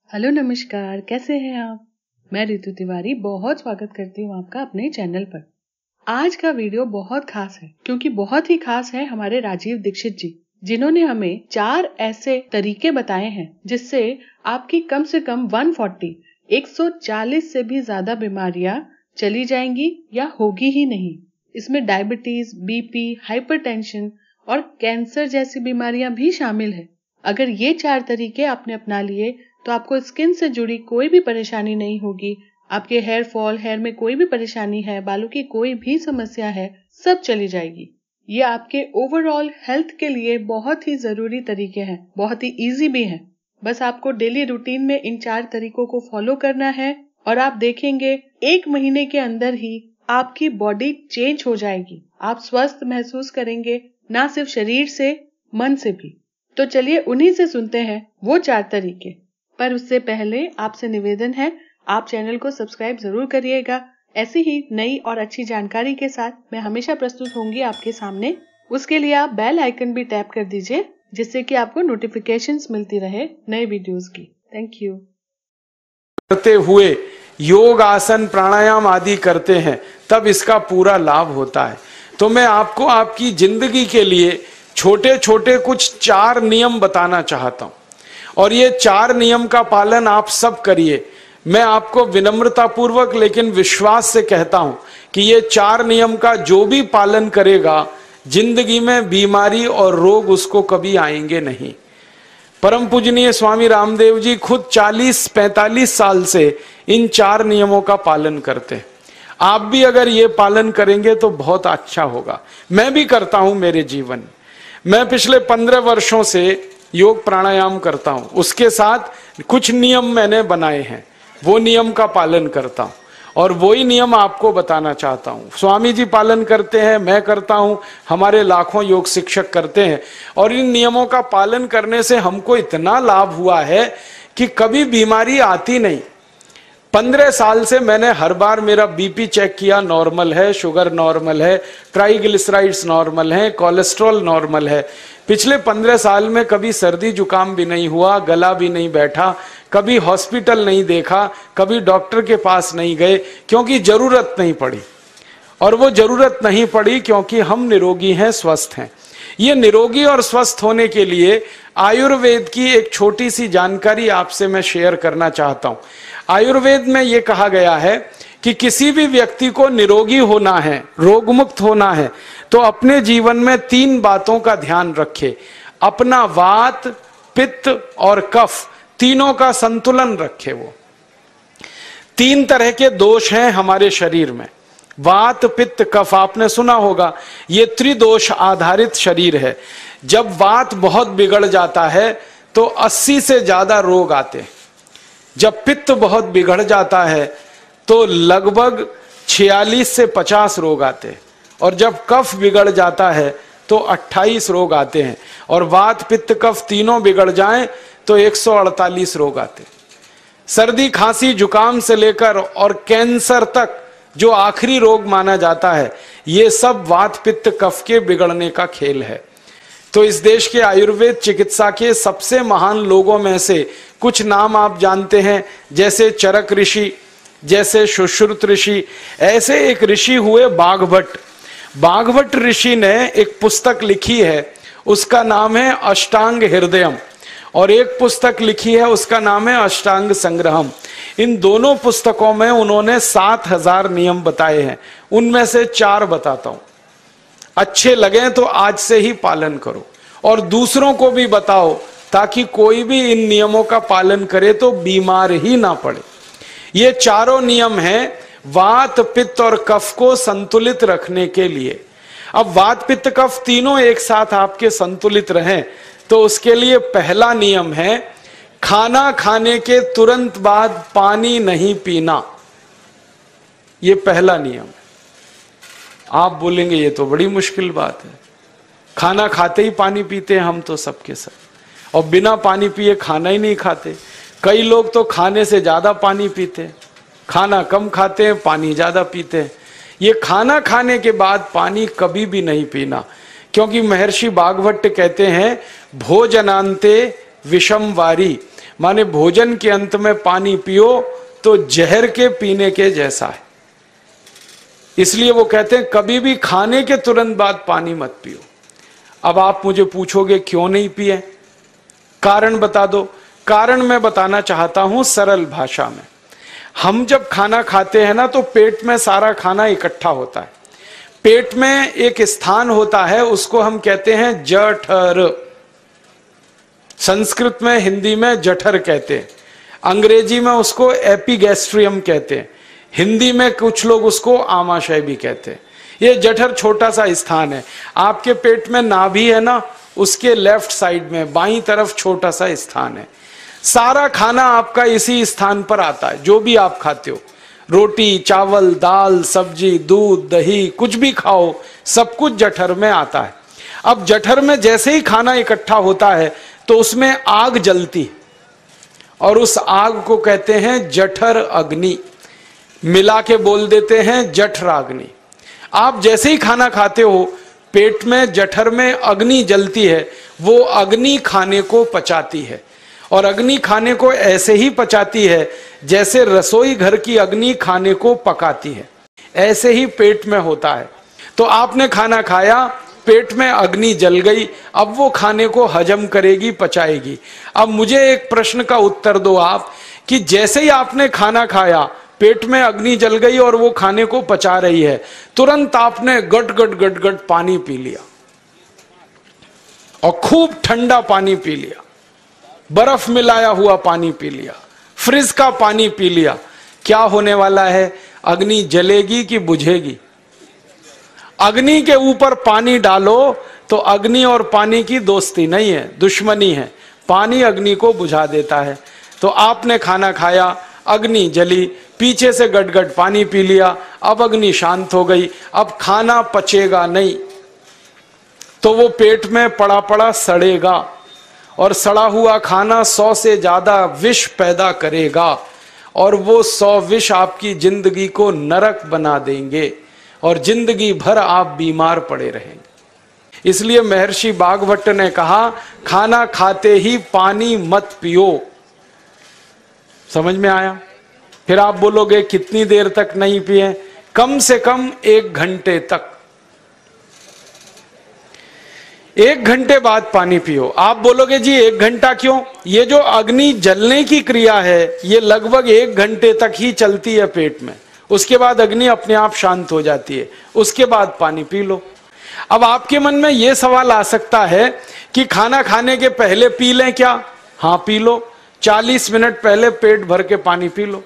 Hello नमस्कार, कैसे हैं आप। मैं रितु तिवारी बहुत स्वागत करती हूँ आपका अपने चैनल पर। आज का वीडियो बहुत खास है क्योंकि बहुत ही खास है हमारे राजीव दीक्षित जी, जिन्होंने हमें 4 ऐसे तरीके बताए हैं जिससे आपकी कम से कम 140 से भी ज्यादा बीमारियां चली जाएंगी या होगी ही नहीं। इसमें डायबिटीज, बीपी, हाइपरटेंशन और कैंसर जैसी बीमारियां भी शामिल है। अगर ये 4 तरीके आपने अपना लिए तो आपको स्किन से जुड़ी कोई भी परेशानी नहीं होगी। आपके हेयर फॉल, हेयर में कोई भी परेशानी है, बालों की कोई भी समस्या है, सब चली जाएगी। ये आपके ओवरऑल हेल्थ के लिए बहुत ही जरूरी तरीके हैं, बहुत ही इजी भी हैं। बस आपको डेली रूटीन में इन 4 तरीकों को फॉलो करना है और आप देखेंगे 1 महीने के अंदर ही आपकी बॉडी चेंज हो जाएगी। आप स्वस्थ महसूस करेंगे, ना सिर्फ शरीर से, मन से भी। तो चलिए उन्हीं से सुनते हैं वो 4 तरीके। पर उससे पहले आपसे निवेदन है, आप चैनल को सब्सक्राइब जरूर करिएगा। ऐसी ही नई और अच्छी जानकारी के साथ मैं हमेशा प्रस्तुत होंगी आपके सामने। उसके लिए आप बेल आइकन भी टैप कर दीजिए, जिससे कि आपको नोटिफिकेशंस मिलती रहे नए वीडियोस की। Thank you. करते हुए योग, आसन, प्राणायाम आदि करते हैं तब इसका पूरा लाभ होता है। तो मैं आपको आपकी जिंदगी के लिए छोटे छोटे कुछ 4 नियम बताना चाहता हूं और ये 4 नियम का पालन आप सब करिए। मैं आपको विनम्रता पूर्वक लेकिन विश्वास से कहता हूं कि ये 4 नियम का जो भी पालन करेगा जिंदगी में बीमारी और रोग उसको कभी आएंगे नहीं। परम पूजनीय स्वामी रामदेव जी खुद 40-45 साल से इन 4 नियमों का पालन करते हैं। आप भी अगर ये पालन करेंगे तो बहुत अच्छा होगा। मैं भी करता हूं मेरे जीवन। मैं पिछले 15 वर्षों से योग प्राणायाम करता हूं, उसके साथ कुछ नियम मैंने बनाए हैं, वो नियम का पालन करता हूं और वही नियम आपको बताना चाहता हूं। स्वामी जी पालन करते हैं, मैं करता हूं, हमारे लाखों योग शिक्षक करते हैं और इन नियमों का पालन करने से हमको इतना लाभ हुआ है कि कभी बीमारी आती नहीं। 15 साल से मैंने हर बार मेरा बीपी चेक किया, नॉर्मल है, शुगर नॉर्मल है, ट्राइग्लिसराइड्स नॉर्मल है, कोलेस्ट्रॉल नॉर्मल है। पिछले 15 साल में कभी सर्दी जुकाम भी नहीं हुआ, गला भी नहीं बैठा, कभी हॉस्पिटल नहीं देखा, कभी डॉक्टर के पास नहीं गए, क्योंकि जरूरत नहीं पड़ी। और वो जरूरत नहीं पड़ी क्योंकि हम निरोगी हैं, स्वस्थ हैं। ये निरोगी और स्वस्थ होने के लिए आयुर्वेद की एक छोटी सी जानकारी आपसे मैं शेयर करना चाहता हूं। आयुर्वेद में ये कहा गया है कि किसी भी व्यक्ति को निरोगी होना है, रोग मुक्त होना है, तो अपने जीवन में 3 बातों का ध्यान रखे। अपना वात, पित्त और कफ तीनों का संतुलन रखे। वो 3 तरह के दोष हैं हमारे शरीर में, वात, पित्त, कफ। आपने सुना होगा, ये त्रिदोष आधारित शरीर है। जब वात बहुत बिगड़ जाता है तो 80 से ज्यादा रोग आते हैं। जब पित्त बहुत बिगड़ जाता है तो लगभग 46 से 50 रोग आते हैं और जब कफ बिगड़ जाता है तो 28 रोग आते हैं और वात, पित्त, कफ तीनों बिगड़ जाएं तो 148 रोग आते हैं। सर्दी, खांसी, जुकाम से लेकर और कैंसर तक जो आखिरी रोग माना जाता है, ये सब वात, पित्त, कफ के बिगड़ने का खेल है। तो इस देश के आयुर्वेद चिकित्सा के सबसे महान लोगों में से कुछ नाम आप जानते हैं, जैसे चरक ऋषि, जैसे सुश्रुत ऋषि। ऐसे एक ऋषि हुए बाघभट्ट। बाघभट्ट ऋषि ने एक पुस्तक लिखी है, उसका नाम है अष्टांग हृदयम, और एक पुस्तक लिखी है उसका नाम है अष्टांग संग्रहम। इन दोनों पुस्तकों में उन्होंने 7000 नियम बताए हैं। उनमें से 4 बताता हूं, अच्छे लगे तो आज से ही पालन करो और दूसरों को भी बताओ ताकि कोई भी इन नियमों का पालन करे तो बीमार ही ना पड़े। ये 4 नियम हैं वात, पित्त और कफ को संतुलित रखने के लिए। अब वात, पित्त, कफ तीनों एक साथ आपके संतुलित रहें तो उसके लिए पहला नियम है खाना खाने के तुरंत बाद पानी नहीं पीना। ये पहला नियम है। आप बोलेंगे ये तो बड़ी मुश्किल बात है, खाना खाते ही पानी पीते हैं हम तो सबके सब, और बिना पानी पिए खाना ही नहीं खाते। कई लोग तो खाने से ज्यादा पानी पीते हैं, खाना कम खाते हैं, पानी ज्यादा पीते हैं। ये खाना खाने के बाद पानी कभी भी नहीं पीना, क्योंकि महर्षि बाघभट्ट कहते हैं भोजनांते विषम वारी, माने भोजन के अंत में पानी पियो तो जहर के पीने के जैसा है। इसलिए वो कहते हैं कभी भी खाने के तुरंत बाद पानी मत पियो। अब आप मुझे पूछोगे क्यों नहीं पिए, कारण बता दो। कारण मैं बताना चाहता हूं सरल भाषा में। हम जब खाना खाते हैं ना तो पेट में सारा खाना इकट्ठा होता है। पेट में एक स्थान होता है, उसको हम कहते हैं जठर। संस्कृत में, हिंदी में जठर कहते हैं, अंग्रेजी में उसको एपिगैस्ट्रियम कहते हैं, हिंदी में कुछ लोग उसको आमाशय भी कहते हैं। ये जठर छोटा सा स्थान है। आपके पेट में नाभि है ना, उसके लेफ्ट साइड में बाईं तरफ छोटा सा स्थान है। सारा खाना आपका इसी स्थान पर आता है। जो भी आप खाते हो, रोटी, चावल, दाल, सब्जी, दूध, दही, कुछ भी खाओ, सब कुछ जठर में आता है। अब जठर में जैसे ही खाना इकट्ठा होता है तो उसमें आग जलती है और उस आग को कहते हैं जठर अग्नि। मिला के बोल देते हैं जठराग्नि। आप जैसे ही खाना खाते हो, पेट में जठर में अग्नि जलती है। वो अग्नि खाने को पचाती है और अग्नि खाने को ऐसे ही पचाती है जैसे रसोई घर की अग्नि खाने को पकाती है। ऐसे ही पेट में होता है। तो आपने खाना खाया, पेट में अग्नि जल गई, अब वो खाने को हजम करेगी, पचाएगी। अब मुझे एक प्रश्न का उत्तर दो आप, कि जैसे ही आपने खाना खाया, पेट में अग्नि जल गई और वो खाने को पचा रही है, तुरंत आपने गट गट गट गट पानी पी लिया और खूब ठंडा पानी पी लिया, बर्फ मिलाया हुआ पानी पी लिया, फ्रिज का पानी पी लिया। क्या होने वाला है? अग्नि जलेगी कि बुझेगी? अग्नि के ऊपर पानी डालो तो अग्नि और पानी की दोस्ती नहीं है, दुश्मनी है। पानी अग्नि को बुझा देता है। तो आपने खाना खाया, अग्नि जली, पीछे से गटगट पानी पी लिया, अब अग्नि शांत हो गई, अब खाना पचेगा नहीं, तो वो पेट में पड़ा पड़ा सड़ेगा और सड़ा हुआ खाना 100 से ज्यादा विष पैदा करेगा और वो 100 विष आपकी जिंदगी को नरक बना देंगे और जिंदगी भर आप बीमार पड़े रहेंगे। इसलिए महर्षि भागवत ने कहा, खाना खाते ही पानी मत पियो। समझ में आया? फिर आप बोलोगे कितनी देर तक नहीं पिए? कम से कम 1 घंटे तक। 1 घंटे बाद पानी पियो। आप बोलोगे जी 1 घंटा क्यों? ये जो अग्नि जलने की क्रिया है ये लगभग 1 घंटे तक ही चलती है पेट में। उसके बाद अग्नि अपने आप शांत हो जाती है, उसके बाद पानी पी लो। अब आपके मन में यह सवाल आ सकता है कि खाना खाने के पहले पी लें क्या? हाँ पी लो, 40 मिनट पहले पेट भर के पानी पी लो।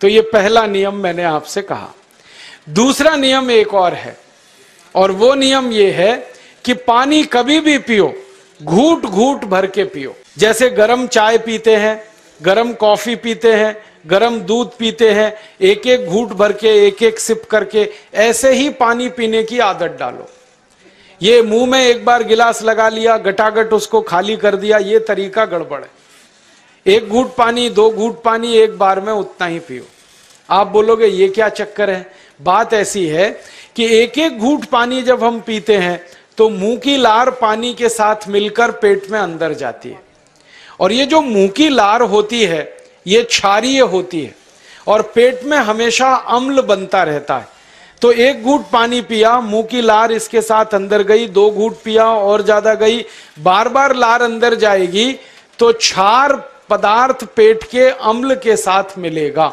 तो ये पहला नियम मैंने आपसे कहा। दूसरा नियम एक और है, और वो नियम ये है कि पानी कभी भी पियो, घूट घूट भर के पियो। जैसे गरम चाय पीते हैं, गरम कॉफी पीते हैं, गरम दूध पीते हैं, एक एक घूट भर के, एक एक सिप करके, ऐसे ही पानी पीने की आदत डालो। ये मुंह में एक बार गिलास लगा लिया, गटागट उसको खाली कर दिया, ये तरीका गड़बड़ है। 1 घूट पानी, 2 घूट पानी एक बार में उतना ही पियो। आप बोलोगे ये क्या चक्कर है? बात ऐसी है कि एक एक घूट पानी जब हम पीते हैं तो मुंह की लार पानी के साथ मिलकर पेट में अंदर जाती है, और ये जो मुंह की लार होती है ये क्षारीय होती है और पेट में हमेशा अम्ल बनता रहता है। तो 1 घूट पानी पिया, मुंह की लार इसके साथ अंदर गई, 2 घूट पिया और ज्यादा गई, बार बार लार अंदर जाएगी तो क्षार पदार्थ पेट के अम्ल के साथ मिलेगा।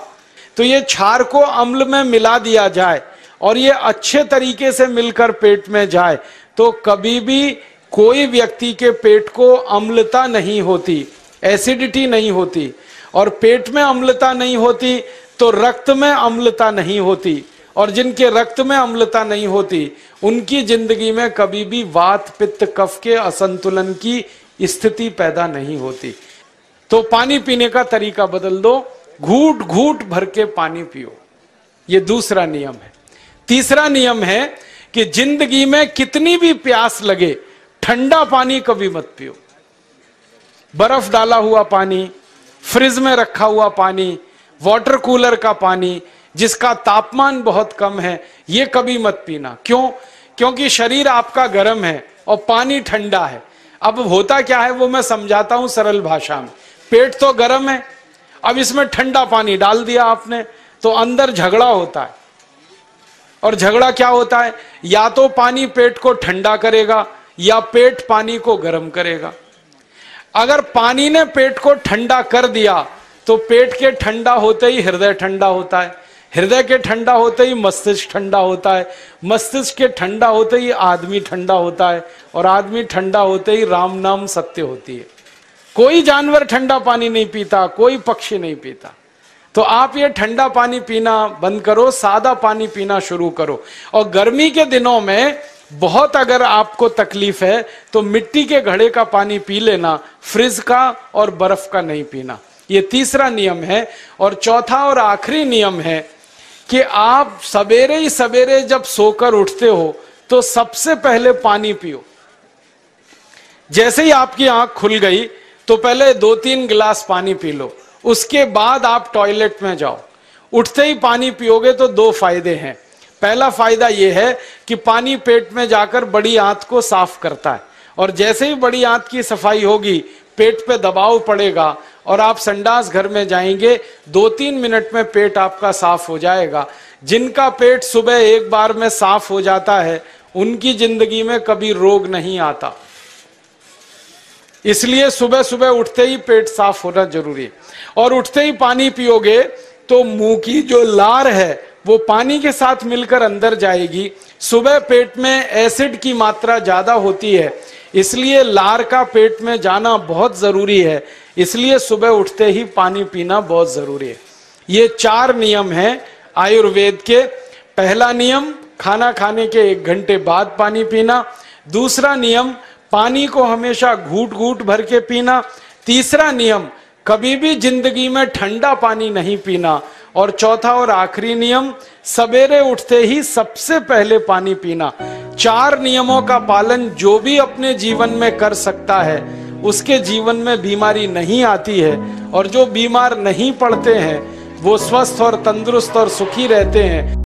तो ये क्षार को अम्ल में मिला दिया जाए और ये अच्छे तरीके से मिलकर पेट में जाए तो कभी भी कोई व्यक्ति के पेट को अम्लता नहीं होती, एसिडिटी नहीं होती, और पेट में अम्लता नहीं होती तो रक्त में अम्लता नहीं होती, और जिनके रक्त में अम्लता नहीं होती उनकी जिंदगी में कभी भी वात पित्त कफ के असंतुलन की स्थिति पैदा नहीं होती। तो पानी पीने का तरीका बदल दो, घूट घूट भर के पानी पियो। ये दूसरा नियम है। तीसरा नियम है कि जिंदगी में कितनी भी प्यास लगे, ठंडा पानी कभी मत पियो। बर्फ डाला हुआ पानी, फ्रिज में रखा हुआ पानी, वाटर कूलर का पानी जिसका तापमान बहुत कम है, ये कभी मत पीना। क्यों? क्योंकि शरीर आपका गर्म है और पानी ठंडा है। अब होता क्या है वो मैं समझाता हूं सरल भाषा में। पेट तो गर्म है, अब इसमें ठंडा पानी डाल दिया आपने, तो अंदर झगड़ा होता है। और झगड़ा क्या होता है, या तो पानी पेट को ठंडा करेगा या पेट पानी को गर्म करेगा। अगर पानी ने पेट को ठंडा कर दिया तो पेट के ठंडा होते ही हृदय ठंडा होता है, हृदय के ठंडा होते ही मस्तिष्क ठंडा होता है, मस्तिष्क के ठंडा होते ही आदमी ठंडा होता है, और आदमी ठंडा होते ही राम नाम सत्य होती है। कोई जानवर ठंडा पानी नहीं पीता, कोई पक्षी नहीं पीता। तो आप ये ठंडा पानी पीना बंद करो, सादा पानी पीना शुरू करो। और गर्मी के दिनों में बहुत अगर आपको तकलीफ है तो मिट्टी के घड़े का पानी पी लेना, फ्रिज का और बर्फ का नहीं पीना। ये तीसरा नियम है। और चौथा और आखिरी नियम है कि आप सवेरे ही सवेरे जब सोकर उठते हो तो सबसे पहले पानी पियो। जैसे ही आपकी आंख खुल गई तो पहले 2-3 गिलास पानी पी लो, उसके बाद आप टॉयलेट में जाओ। उठते ही पानी पियोगे तो 2 फायदे हैं। पहला फायदा यह है कि पानी पेट में जाकर बड़ी आंत को साफ करता है, और जैसे ही बड़ी आंत की सफाई होगी पेट पे दबाव पड़ेगा और आप संडास घर में जाएंगे, 2-3 मिनट में पेट आपका साफ हो जाएगा। जिनका पेट सुबह एक बार में साफ हो जाता है उनकी जिंदगी में कभी रोग नहीं आता। इसलिए सुबह सुबह उठते ही पेट साफ होना जरूरी है। और उठते ही पानी पियोगे तो मुंह की जो लार है वो पानी के साथ मिलकर अंदर जाएगी। सुबह पेट में एसिड की मात्रा ज्यादा होती है, इसलिए लार का पेट में जाना बहुत जरूरी है। इसलिए सुबह उठते ही पानी पीना बहुत जरूरी है। ये 4 नियम हैं आयुर्वेद के। पहला नियम, खाना खाने के 1 घंटे बाद पानी पीना। दूसरा नियम, पानी को हमेशा घूट घूट भर के पीना। तीसरा नियम, कभी भी जिंदगी में ठंडा पानी नहीं पीना। और चौथा और आखिरी नियम, सवेरे उठते ही सबसे पहले पानी पीना। 4 नियमों का पालन जो भी अपने जीवन में कर सकता है उसके जीवन में बीमारी नहीं आती है, और जो बीमार नहीं पड़ते हैं वो स्वस्थ और तंदुरुस्त और सुखी रहते हैं।